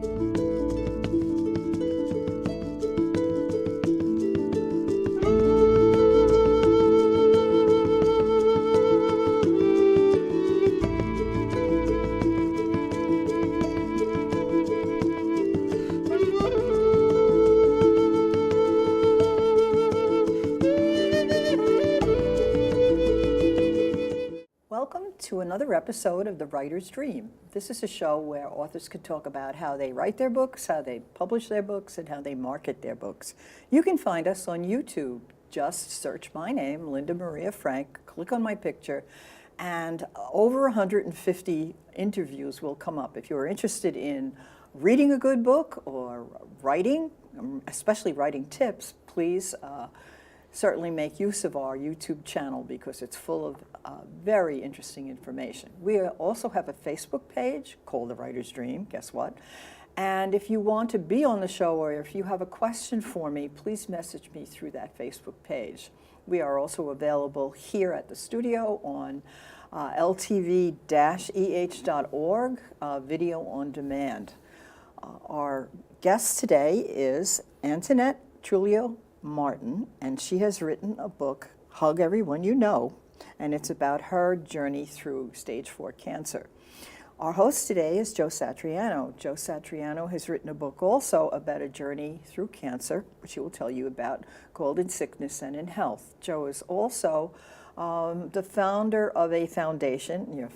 Welcome to another episode of The Writer's Dream. This is a show where authors can talk about how they write their books, how they publish their books, and how they market their books. You can find us on YouTube. Just search my name, Linda Maria Frank, click on my picture, and over 150 interviews will come up. If you're interested in reading a good book or writing, especially writing tips, please certainly make use of our YouTube channel because it's full of very interesting information. We also have a Facebook page called The Writer's Dream, guess what? And if you want to be on the show or if you have a question for me, please message me through that Facebook page. We are also available here at the studio on ltv-eh.org, video on demand. Our guest today is Antoinette Truglio Matrtin, and she has written a book, Hug Everyone You Know, and it's about her journey through stage 4 cancer. Our host today is Joe Satriano. Joe Satriano has written a book also about a journey through cancer, which he will tell you about, called In Sickness and in Health. Joe is also the founder of a foundation,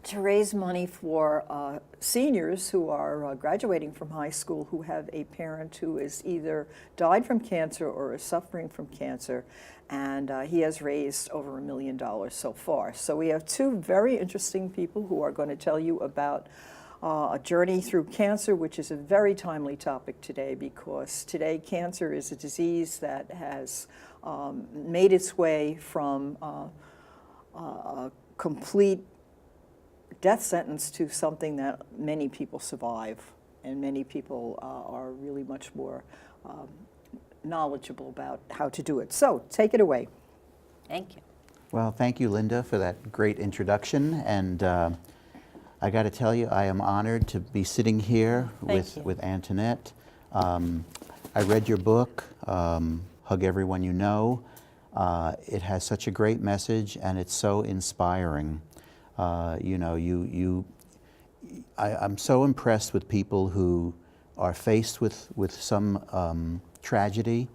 to raise money for seniors who are graduating from high school who have a parent who is either died from cancer or is suffering from cancer, and he has raised over $1 million so far. So we have two very interesting people who are going to tell you about a journey through cancer, which is a very timely topic today because today cancer is a disease that has made its way from a complete death sentence to something that many people survive, and many people are really much more knowledgeable about how to do it. So take it away. Thank you. Well, thank you, Linda, for that great introduction. And I got to tell you, I am honored to be sitting here with Antoinette. I read your book, Hug Everyone You Know. It has such a great message, and it's so inspiring. You know, I'm so impressed with people who are faced with some tragedy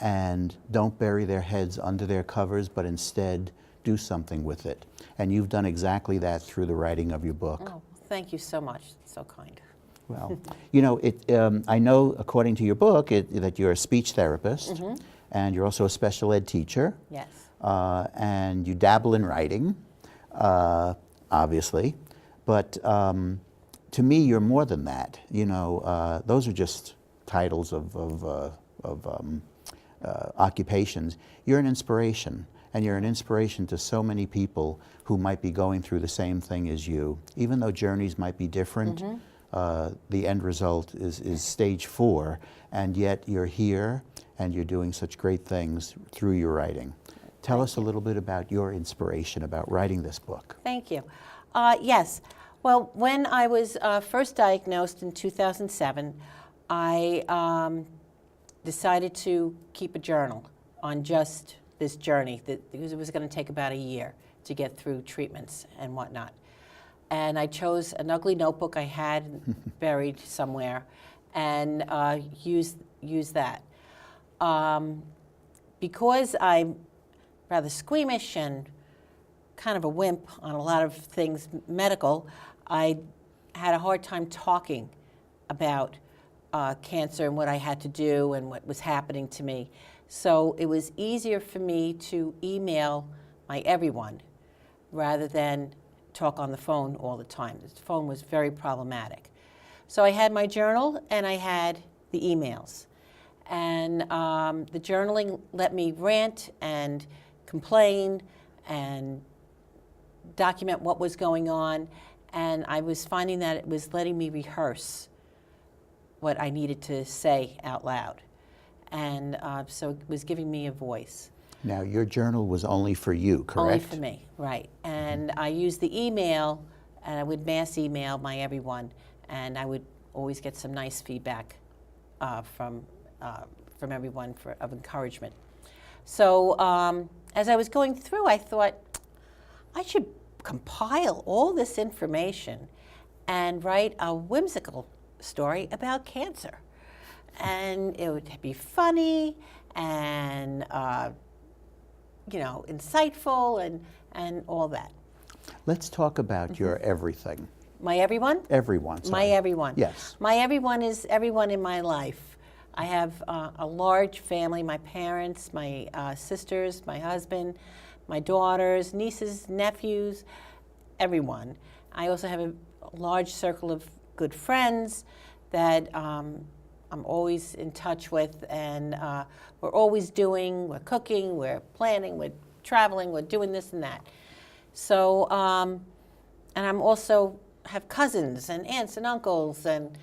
and don't bury their heads under their covers, but instead do something with it. And you've done exactly that through the writing of your book. Oh, thank you so much. So kind. Well, you know, I know, according to your book, that you're a speech therapist, and you're also a special ed teacher. Yes. And you dabble in writing. Obviously, but to me, you're more than that. You know, those are just titles of occupations. You're an inspiration, and you're an inspiration to so many people who might be going through the same thing as you. Even though journeys might be different, the end result is stage 4, and yet you're here, and you're doing such great things through your writing. Tell us a little bit about your inspiration about writing this book. Thank you. Yes. Well, when I was first diagnosed in 2007, I decided to keep a journal on just this journey because it was going to take about a year to get through treatments and whatnot. And I chose an ugly notebook I had buried somewhere and used that. Because I'm rather squeamish and kind of a wimp on a lot of things medical, I had a hard time talking about cancer and what I had to do and what was happening to me. So it was easier for me to email my everyone rather than talk on the phone all the time. The phone was very problematic. So I had my journal and I had the emails. And the journaling let me rant and complain and document what was going on, and I was finding that it was letting me rehearse what I needed to say out loud, and so it was giving me a voice. Now, your journal was only for you, correct? Only for me, right. And I used the email, and I would mass email my everyone and I would always get some nice feedback from everyone of encouragement. So as I was going through, I thought I should compile all this information and write a whimsical story about cancer. And it would be funny and insightful and all that. Let's talk about your everything. My everyone? Everyone. Sorry. My everyone. Yes. My everyone is everyone in my life. I have a large family, my parents, my sisters, my husband, my daughters, nieces, nephews, everyone. I also have a large circle of good friends that I'm always in touch with, and we're cooking, we're planning, we're traveling, we're doing this and that. So, and I'm also have cousins and aunts and uncles, and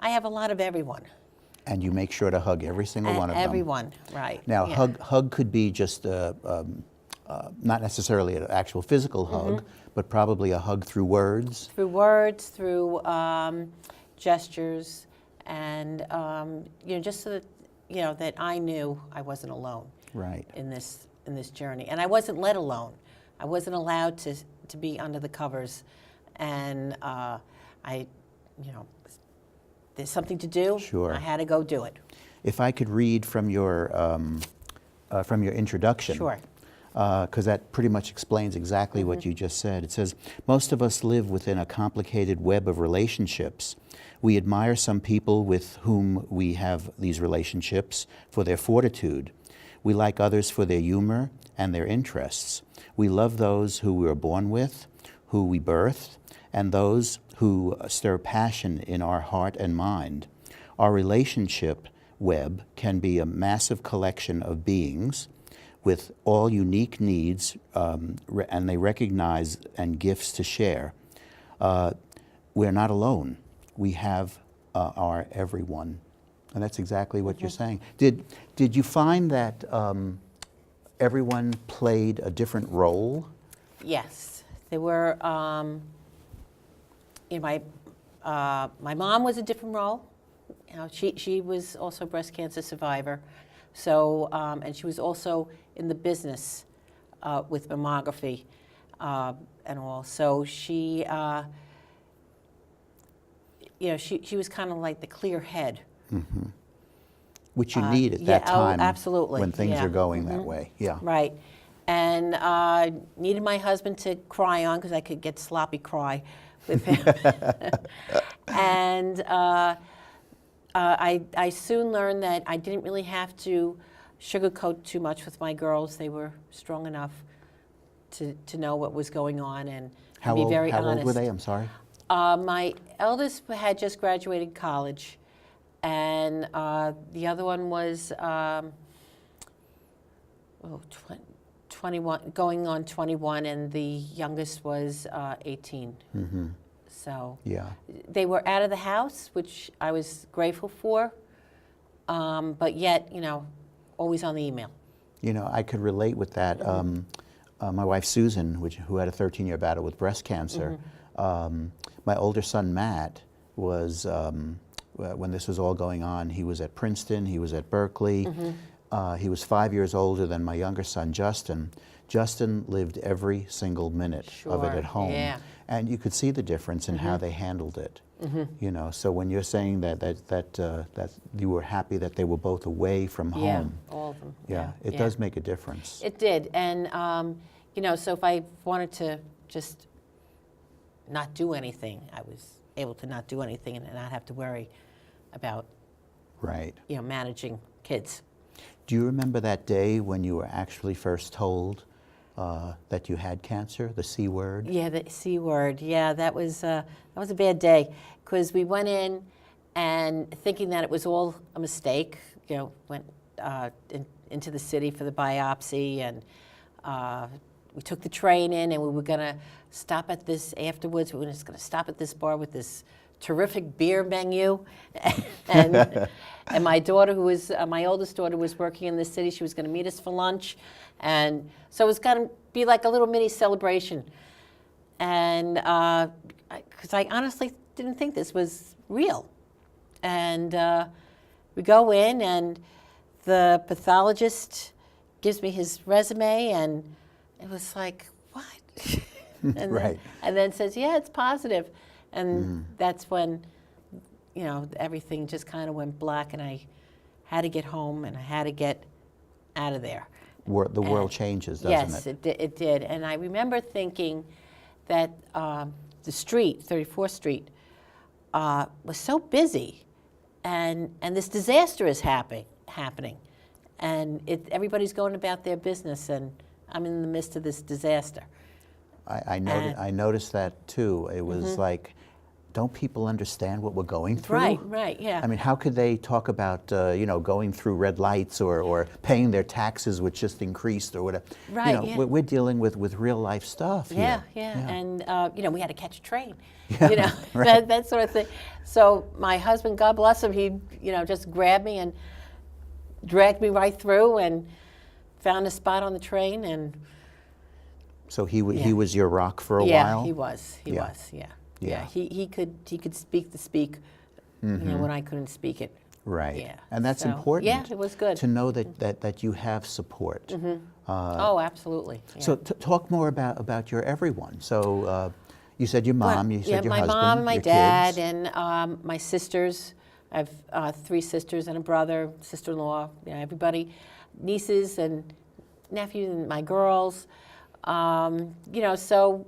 I have a lot of everyone. And you make sure to hug every single one of them. Everyone, right. Now, yeah. hug could be just not necessarily an actual physical hug, but probably a hug through words. Through words, through gestures, and just so that that I knew I wasn't alone. Right. In this journey, and I wasn't let alone. I wasn't allowed to be under the covers, and there's something to do. Sure. I had to go do it. If I could read from your introduction. Sure. Because that pretty much explains exactly what you just said. It says, most of us live within a complicated web of relationships. We admire some people with whom we have these relationships for their fortitude. We like others for their humor and their interests. We love those who we were born with, who we birthed, and those who stir passion in our heart and mind. Our relationship web can be a massive collection of beings with all unique needs, and they recognize and gifts to share. We're not alone. We have our everyone. And that's exactly what you're saying. Did you find that everyone played a different role? Yes. There were, my mom was a different role. She was also a breast cancer survivor. So, and she was also in the business with mammography and all. So she was kind of like the clear head. Mm-hmm. Which you need at that time. Absolutely. When things are going that way. Yeah. Right. And needed my husband to cry on because I could get sloppy cry with him. And I soon learned that I didn't really have to sugarcoat too much with my girls. They were strong enough to know what was going on and be very honest. How old were they? I'm sorry. My eldest had just graduated college, and the other one was 21, going on 21, and the youngest was 18. Mm-hmm. So yeah, they were out of the house, which I was grateful for, but yet, always on the email. I could relate with that. My wife Susan, who had a 13-year battle with breast cancer, my older son Matt was, when this was all going on, he was at Princeton, he was at Berkeley. He was 5 years older than my younger son Justin. Justin lived every single minute of it at home. Yeah. And you could see the difference in how they handled it. So when you're saying that you were happy that they were both away from home. Yeah, all of them. Yeah, it does make a difference. It did. And, so if I wanted to just not do anything, I was able to not do anything and not have to worry about managing kids. Do you remember that day when you were actually first told that you had cancer, the C word? Yeah, the C word. Yeah, that was a bad day because we went in and thinking that it was all a mistake. Went into the city for the biopsy, and we took the train in, and we were going to stop at this afterwards. We were just going to stop at this bar with this terrific beer menu, and my daughter, who was my oldest daughter, was working in the city. She was going to meet us for lunch, and so it was going to be like a little mini celebration. And because I honestly didn't think this was real. And we go in, and the pathologist gives me his resume, and it was like, what? And Right. then says, yeah, it's positive. And that's when, everything just kind of went black, and I had to get home, and I had to get out of there. The world changes, doesn't Yes, it? it did. And I remember thinking that the street, 34th Street, was so busy, and this disaster is happening. And everybody's going about their business, and I'm in the midst of this disaster. I noticed that too. It was like, don't people understand what we're going through? Right, yeah. I mean, how could they talk about, going through red lights or paying their taxes, which just increased or whatever? Right, yeah. We're dealing with real life stuff here. Yeah. And, we had to catch a train, right. that sort of thing. So my husband, God bless him, he, just grabbed me and dragged me right through and found a spot on the train. And So he was your rock for a yeah, while? he was, yeah. Yeah. He could speak the speak, when I couldn't speak it. Right. Yeah. And that's So, important. yeah, it was good. To know that you have support. Oh, absolutely. Yeah. So talk more about your everyone. So you said your mom, you said your my husband, mom, my your dad, kids. and my sisters. I have 3 sisters and a brother, sister-in-law, everybody, nieces and nephews, and my girls. So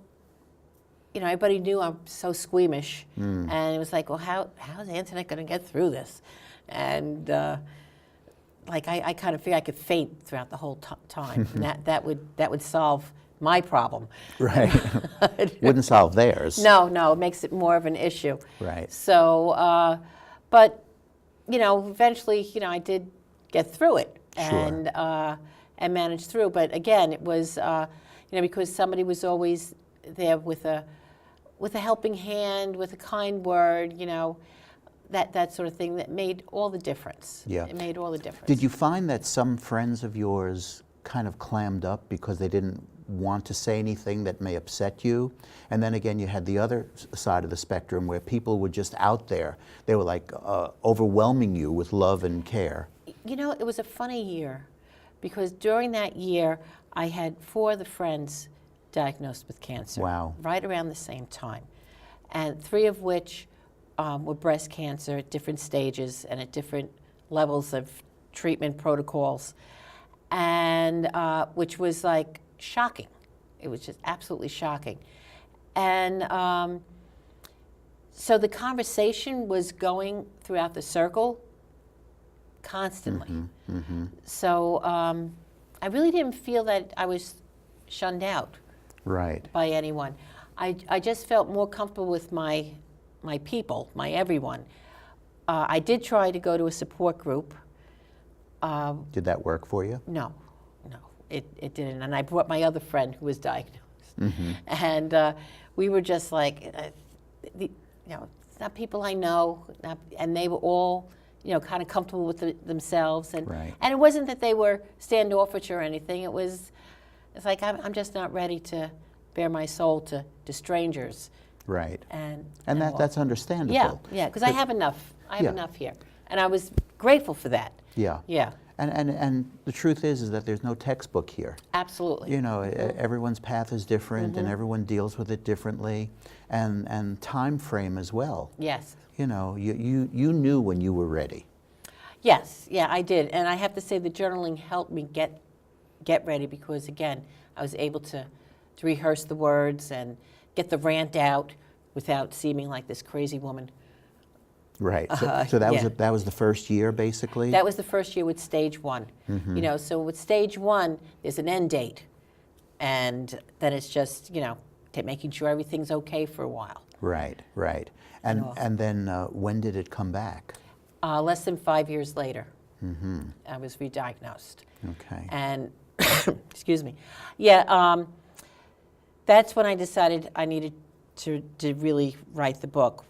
everybody knew I'm so squeamish, and it was like, well, how is Antoinette going to get through this? And I kind of figured I could faint throughout the whole time, and that would solve my problem. Right. Wouldn't solve theirs. No, it makes it more of an issue. Right. So, but eventually, I did get through it and manage through. But again, it was because somebody was always there with a helping hand, with a kind word, that sort of thing that made all the difference. Yeah. It made all the difference. Did you find that some friends of yours kind of clammed up because they didn't want to say anything that may upset you? And then again, you had the other side of the spectrum where people were just out there. They were like overwhelming you with love and care. It was a funny year because during that year, I had 4 of the friends diagnosed with cancer. Wow. Right around the same time. And 3 of which were breast cancer at different stages and at different levels of treatment protocols, and which was like shocking. It was just absolutely shocking. And so the conversation was going throughout the circle constantly. So I really didn't feel that I was shunned out by anyone. I just felt more comfortable with my people, my everyone. I did try to go to a support group. Did that work for you? No, it didn't. And I brought my other friend who was diagnosed. And we were just like, it's not people I know, and they were all, kind of comfortable with themselves. And it wasn't that they were standoffish or anything. It's like, I'm just not ready to bare my soul to strangers. Right. And that's understandable. Yeah, because I have enough. I have enough here. And I was grateful for that. Yeah. Yeah. And the truth is that there's no textbook here. Absolutely. Everyone's path is different, and everyone deals with it differently, and time frame as well. Yes. You knew when you were ready. Yes, yeah, I did. And I have to say the journaling helped me get ready because, again, I was able to rehearse the words and get the rant out without seeming like this crazy woman. Right. So that was the first year, basically? That was the first year with stage 1. So with stage 1, there's an end date. And then it's just, making sure everything's okay for a while. Right. And then when did it come back? Less than 5 years later, I was re-diagnosed. Okay. And, excuse me. Yeah, that's when I decided I needed to really write the book.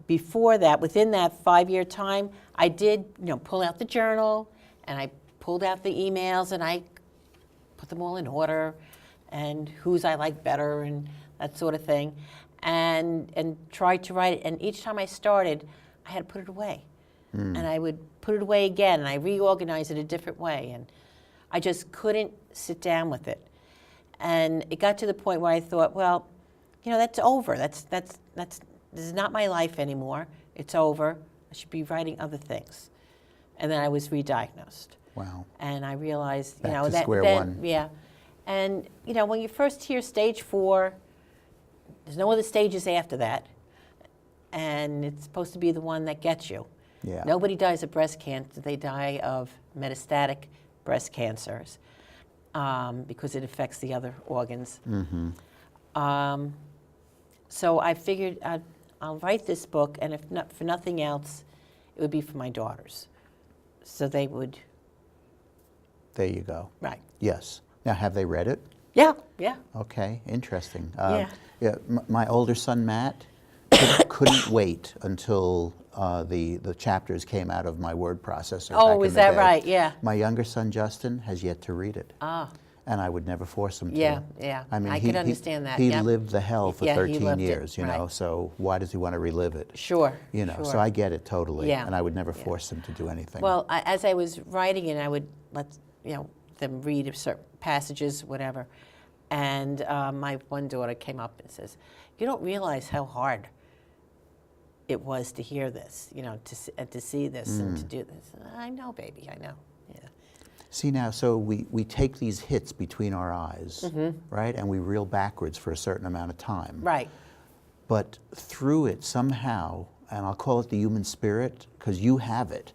Before that, within that 5-year time, I did, pull out the journal, and I pulled out the emails, and I put them all in order, and whose I like better, and that sort of thing. and tried to write it. And each time I started, I had to put it away. And I would put it away again, and I reorganized it a different way. And I just couldn't sit down with it. And it got to the point where I thought, well, that's over. This is not my life anymore. It's over. I should be writing other things. And then I was re-diagnosed. Wow. And I realized, Back to square one. Yeah. And, when you first hear stage 4, there's no other stages after that. And it's supposed to be the one that gets you. Yeah. Nobody dies of breast cancer. They die of metastatic breast cancers because it affects the other organs. So I figured I'll write this book, and if not for nothing else, it would be for my daughters. So they would. There you go. Right. Yes. Now, have they read it? Yeah, yeah. Okay, interesting. Yeah. My older son, Matt, couldn't wait until the chapters came out of my word processor. Oh, back is in the that day. right? Yeah. My younger son, Justin, has yet to read it. Ah. And I would never force him to. Yeah, yeah. I mean, I he could understand that, He yep. lived the hell for Yeah, he 13 lived it, years, you know, right. so why does he want to relive it? Sure. So sure. I get it totally. Yeah. And I would never force him to do anything. Well, as I was writing it, I would let them read certain passages, whatever. And my one daughter came up and says, "You don't realize how hard it was to hear this, to see this and to do this." I know, baby, I know. Yeah. See now, so we take these hits between our eyes, right? And we reel backwards for a certain amount of time. Right. But through it somehow, and I'll call it the human spirit, because you have it,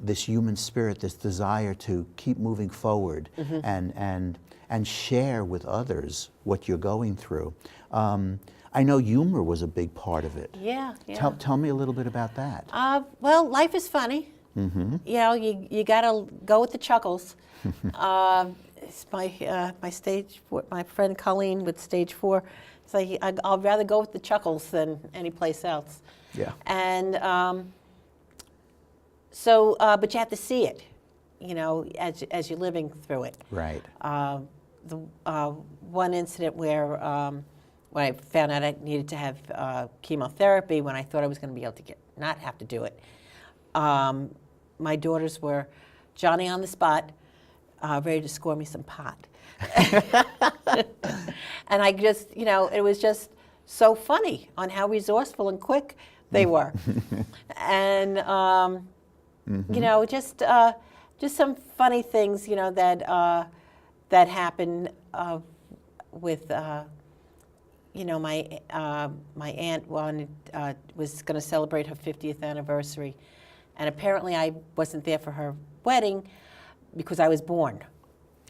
this human spirit, this desire to keep moving forward and share with others what you're going through. I know humor was a big part of it. Yeah, yeah. Tell me a little bit about that. Well, life is funny. You got to go with the chuckles. It's my friend Colleen with stage 4. It's like I'll rather go with the chuckles than any place else. Yeah. And but you have to see it, as you're living through it. Right. The one incident where when I found out I needed to have chemotherapy, when I thought I was going to be able to not have to do it. My daughters were Johnny on the spot, ready to score me some pot. And I just, it was just so funny on how resourceful and quick they were. And, just some funny things, that happened with, my aunt was going to celebrate her 50th anniversary. And apparently I wasn't there for her wedding because I was born.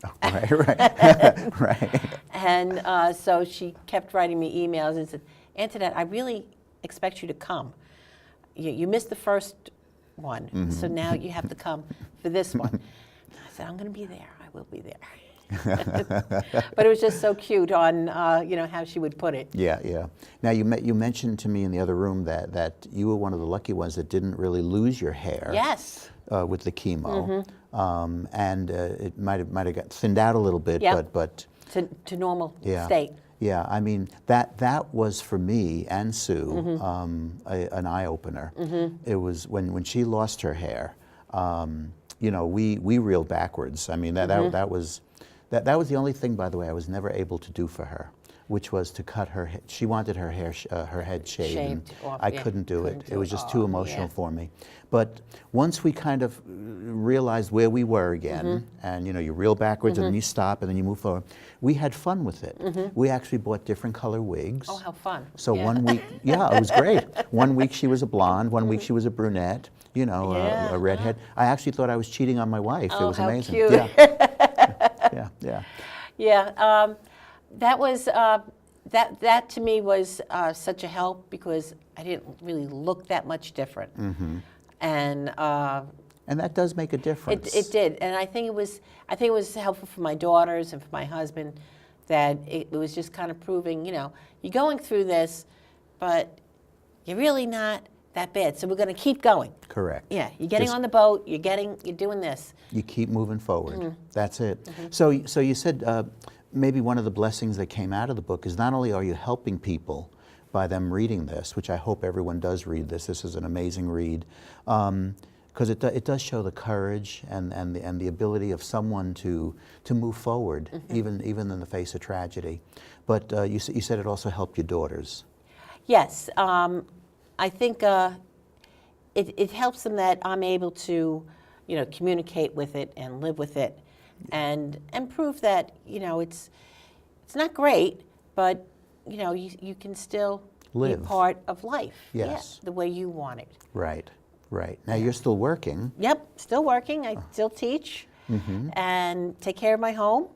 Oh, right. Right. And so she kept writing me emails and said, "Antoinette, I really expect you to come. You missed the first one, so now you have to come for this one." I said, "I'm going to be there. I will be there." But it was just so cute on how she would put it. Yeah, yeah. Now you mentioned to me in the other room that you were one of the lucky ones that didn't really lose your hair. Yes. With the chemo, and it might have got thinned out a little bit, Yep. but to normal yeah, state. Yeah, I mean that was for me and Sue an eye opener. It was when she lost her hair. We reeled backwards. I mean that was the only thing, by the way, I was never able to do for her, which was to cut her. She wanted her hair, her head shaved. Shaved off, I yeah. couldn't do it. Couldn't do It was it. just Oh, too emotional yeah. for me. But once we kind of realized where we were again, and you reel backwards and then you stop and then you move forward, we had fun with it. We actually bought different color wigs. Oh, how fun. So Yeah. 1 week, yeah, it was great. 1 week she was a blonde, 1 week she was a brunette, Yeah. a redhead. I actually thought I was cheating on my wife. It Oh, was how amazing. cute. Yeah. Yeah. Yeah, that was that to me was such a help because I didn't really look that much different, and that does make a difference. it did, and I think it was helpful for my daughters and for my husband that it was just kind of proving, you're going through this, but you're really not that bad. So we're going to keep going. Correct. Yeah, you're getting Just- on the boat. You're doing this. You keep moving forward. That's it. So you said maybe one of the blessings that came out of the book is not only are you helping people by them reading this, which I hope everyone does read this. This is an amazing read, because it does show the courage and the ability of someone to move forward, even in the face of tragedy. But you said it also helped your daughters. Yes, I think it helps them that I'm able to, communicate with it and live with it, and prove that it's not great, but you can still Live. be part of life. Yes. Yeah, the way you want it. Right. Now you're still working. Yep, still working. I still teach and take care of my home.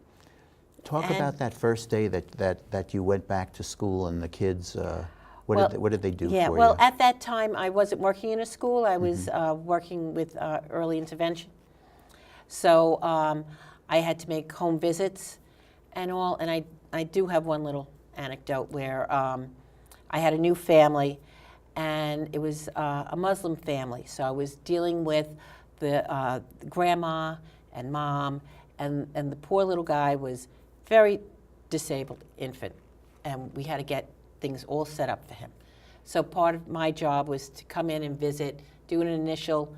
Talk about that first day that you went back to school and the kids. What did they do Yeah, for well, you? at that time, I wasn't working in a school. I was working with early intervention. So I had to make home visits and all. And I do have one little anecdote where I had a new family, and it was a Muslim family. So I was dealing with the grandma and mom, and the poor little guy was very disabled infant, and we had to get things all set up for him. So part of my job was to come in and visit, do an initial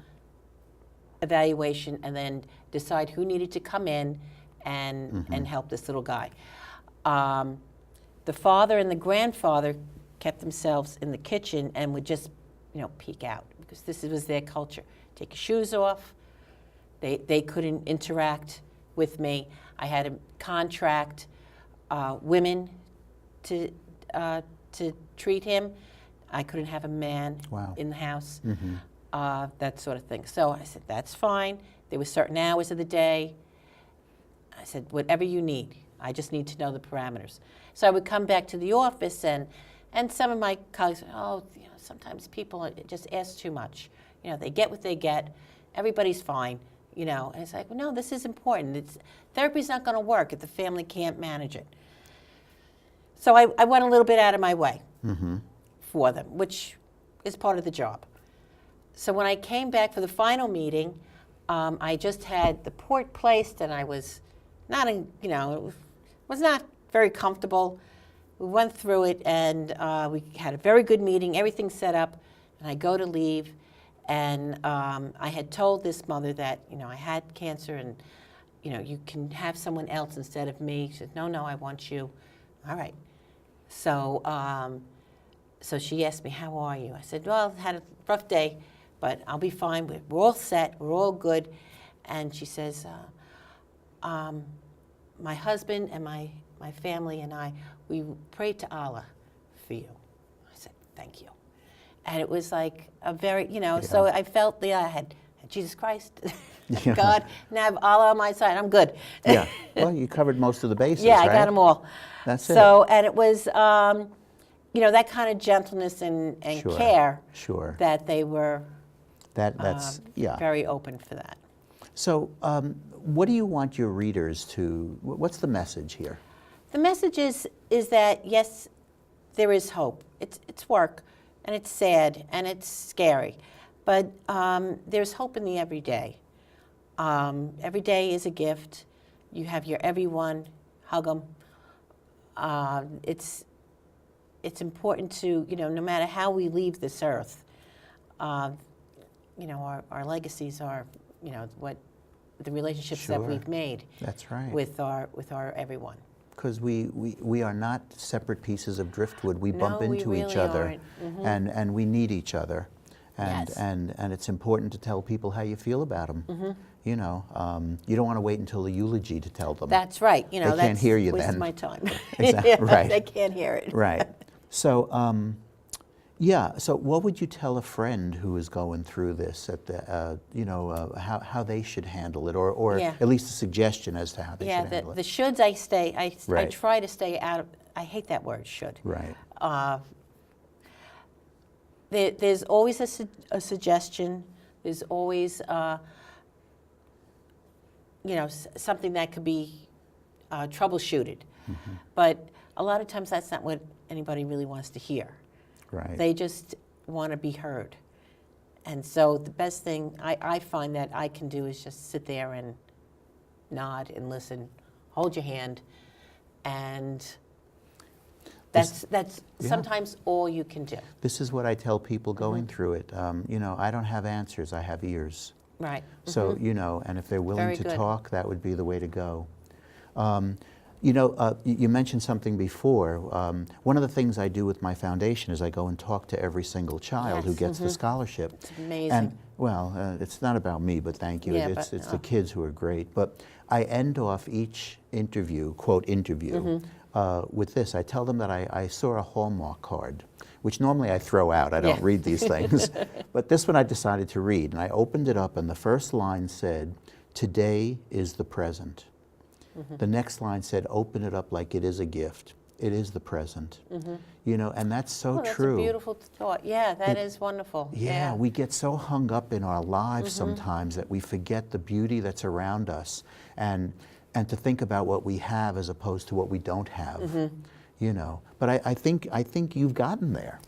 evaluation, and then decide who needed to come in and help this little guy. The father and the grandfather kept themselves in the kitchen and would just, peek out, because this was their culture. Take your shoes off. They couldn't interact with me. I had to contract women to treat him. I couldn't have a man in the house, that sort of thing. So I said, that's fine. There were certain hours of the day. I said, whatever you need. I just need to know the parameters. So I would come back to the office, and some of my colleagues, sometimes people just ask too much. They get what they get. Everybody's fine. And it's like, well, no, this is important. Therapy's not going to work if the family can't manage it. So I went a little bit out of my way for them, which is part of the job. So when I came back for the final meeting, I just had the port placed, and I was not, it was not very comfortable. We went through it, and we had a very good meeting, everything set up, and I go to leave, and I had told this mother that, I had cancer, and, you can have someone else instead of me. She said, no, I want you. All right. So so she asked me, how are you? I said, well, I had a rough day, but I'll be fine. We're all set. We're all good. And she says, my husband and my family and I, we prayed to Allah for you. I said, thank you. And it was like a very, so I felt I had Jesus Christ, God, and I have Allah on my side. I'm good. Yeah. Well, you covered most of the bases, yeah, right? I got them all. That's so, it. and it was, that kind of gentleness and care that they were that's very open for that. So what do you want your readers to, what's the message here? The message is that, yes, there is hope. It's work, and it's sad, and it's scary. But there's hope in the everyday. Every day is a gift. You have your everyone, hug them. It's important to, no matter how we leave this earth, our legacies are, what the relationships that we've made. That's right. With our everyone. Because we are not separate pieces of driftwood. We bump into really each other, aren't. and we need each other. Yes. And it's important to tell people how you feel about them. You don't want to wait until the eulogy to tell them. That's right. They can't hear you then. That's my time. Exactly. Right. They can't hear it. Right. So, so what would you tell a friend who is going through this at the, how they should handle it, or at least a suggestion as to how they should handle it? The shoulds I try to stay out of. I hate that word, should. Right. There's always a suggestion. There's always, something that could be troubleshooted. But a lot of times that's not what anybody really wants to hear. Right. They just want to be heard. And so the best thing I find that I can do is just sit there and nod and listen, hold your hand, And that's sometimes all you can do. This is what I tell people going through it. You know, I don't have answers, I have ears. Right. So, you know, and if they're willing Very to good. talk, that would be the way to go. You know, you mentioned something before. One of the things I do with my foundation is I go and talk to every single child who Yes, gets the scholarship. It's amazing. And, well, it's not about me, but thank you. Yeah, it's but, the kids who are great. But I end off each interview, quote, interview, with this. I tell them that I saw a Hallmark card, which normally I throw out. I don't Yeah. read these things. But this one I decided to read. And I opened it up, and the first line said, "Today is the present." The next line said, "Open it up like it is a gift. It is the present." You know, and that's so Oh, that's true. a beautiful thought. Yeah, that is wonderful. Yeah, we get so hung up in our lives sometimes that we forget the beauty that's around us, and to think about what we have as opposed to what we don't have. You know, but I think you've gotten there.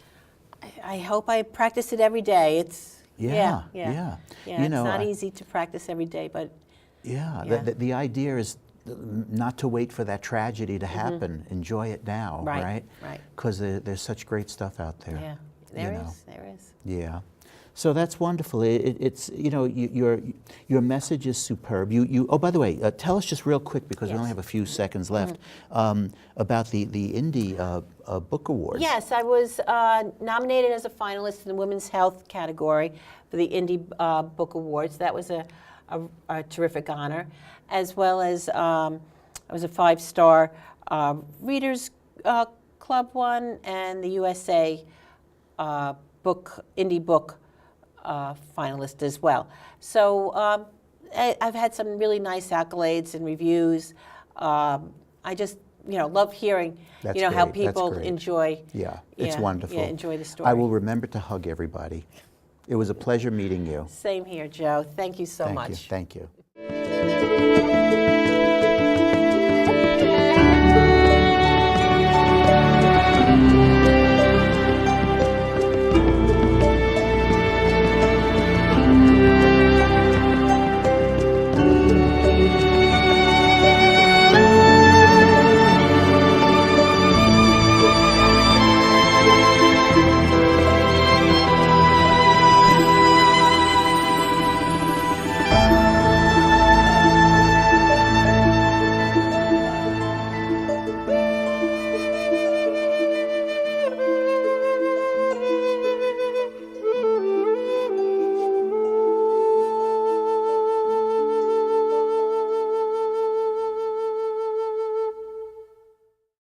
I hope I practice it every day. It's Yeah. You You it's know, not easy to practice every day, but Yeah, Yeah. The idea is not to wait for that tragedy to happen. Enjoy it now, Right, right? right. Because there's such great stuff out there. yeah, there is. Yeah. So that's wonderful. It's, you know, your message is superb. Oh, by the way, tell us just real quick, because we only Yes. have a few seconds left, about the Indie Book Awards. Yes, I was nominated as a finalist in the Women's Health category for the Indie Book Awards. That was a terrific honor, as well as I was a 5-star Readers Club one and the USA Indie Book finalist as well. So I've had some really nice accolades and reviews. I just, you know, love hearing, That's you know, how great. That's people great. enjoy. Yeah, it's wonderful. Yeah, enjoy the story. I will remember to hug everybody. It was a pleasure meeting you. Same here, Joe. Thank you so much. Thank you.